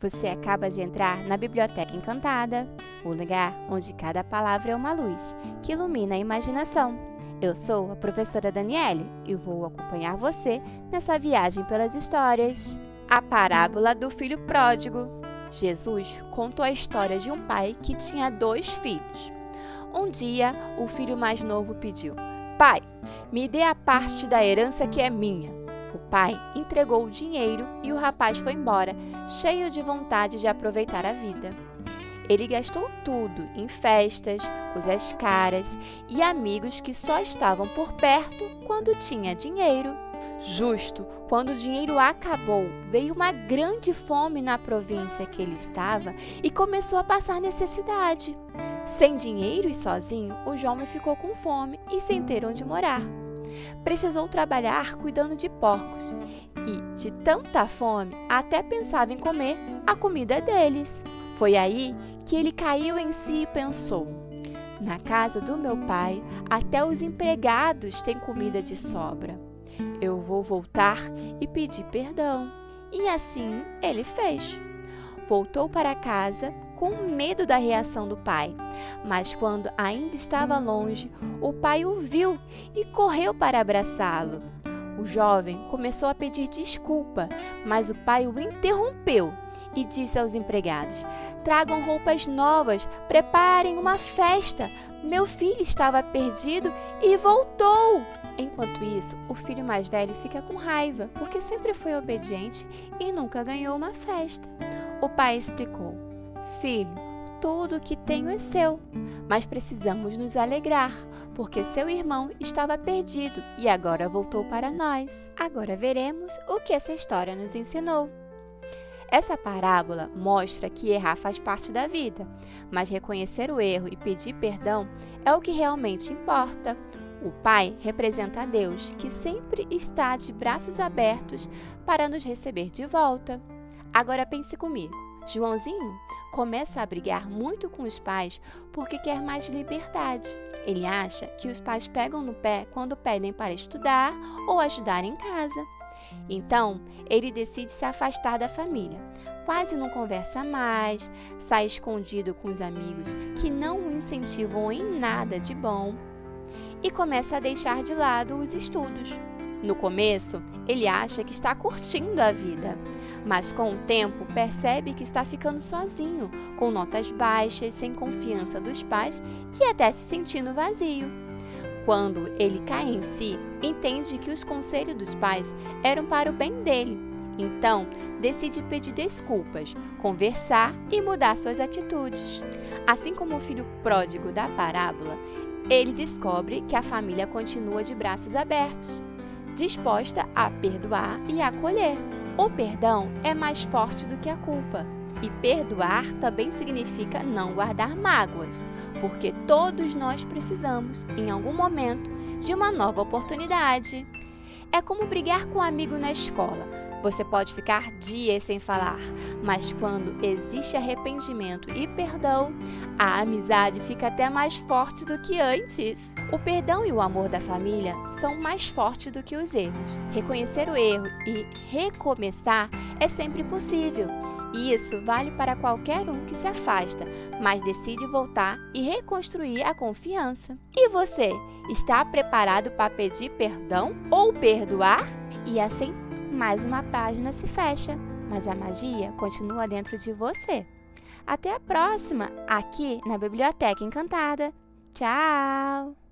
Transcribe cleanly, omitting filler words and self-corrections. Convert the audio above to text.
Você acaba de entrar na Biblioteca Encantada, o lugar onde cada palavra é uma luz que ilumina a imaginação. Eu sou a professora Daniele e vou acompanhar você nessa viagem pelas histórias. A parábola do filho pródigo. Jesus contou a história de um pai que tinha 2 filhos. Um dia, o filho mais novo pediu: "Pai, me dê a parte da herança que é minha." O pai entregou o dinheiro e o rapaz foi embora, cheio de vontade de aproveitar a vida. Ele gastou tudo em festas, coisas caras e amigos que só estavam por perto quando tinha dinheiro. Justo quando o dinheiro acabou, veio uma grande fome na província que ele estava e começou a passar necessidade. Sem dinheiro e sozinho, o jovem ficou com fome e sem ter onde morar. Precisou trabalhar cuidando de porcos e, de tanta fome, até pensava em comer a comida deles. Foi aí que ele caiu em si e pensou: "Na casa do meu pai, até os empregados têm comida de sobra. Eu vou voltar e pedir perdão." E assim ele fez. Voltou para casa com medo da reação do pai, mas quando ainda estava longe, o pai o viu e correu para abraçá-lo. O jovem começou a pedir desculpa, mas o pai o interrompeu e disse aos empregados: "Tragam roupas novas, preparem uma festa. Meu filho estava perdido e voltou." Enquanto isso, o filho mais velho fica com raiva, porque sempre foi obediente e nunca ganhou uma festa. O pai explicou: "Filho, tudo o que tenho é seu, mas precisamos nos alegrar, porque seu irmão estava perdido e agora voltou para nós." Agora veremos o que essa história nos ensinou. Essa parábola mostra que errar faz parte da vida, mas reconhecer o erro e pedir perdão é o que realmente importa. O Pai representa a Deus, que sempre está de braços abertos para nos receber de volta. Agora pense comigo. Joãozinho começa a brigar muito com os pais porque quer mais liberdade. Ele acha que os pais pegam no pé quando pedem para estudar ou ajudar em casa. Então, ele decide se afastar da família. Quase não conversa mais, sai escondido com os amigos que não o incentivam em nada de bom e começa a deixar de lado os estudos. No começo, ele acha que está curtindo a vida, mas com o tempo percebe que está ficando sozinho, com notas baixas, sem confiança dos pais e até se sentindo vazio. Quando ele cai em si, entende que os conselhos dos pais eram para o bem dele. Então, decide pedir desculpas, conversar e mudar suas atitudes. Assim como o filho pródigo da parábola, ele descobre que a família continua de braços abertos, disposta a perdoar e acolher. O perdão é mais forte do que a culpa. E perdoar também significa não guardar mágoas, porque todos nós precisamos, em algum momento, de uma nova oportunidade. É como brigar com um amigo na escola. Você pode ficar dias sem falar, mas quando existe arrependimento e perdão, a amizade fica até mais forte do que antes. O perdão e o amor da família são mais fortes do que os erros. Reconhecer o erro e recomeçar é sempre possível. E isso vale para qualquer um que se afasta, mas decide voltar e reconstruir a confiança. E você, está preparado para pedir perdão ou perdoar? E assim, mais uma página se fecha, mas a magia continua dentro de você. Até a próxima, aqui na Biblioteca Encantada. Tchau!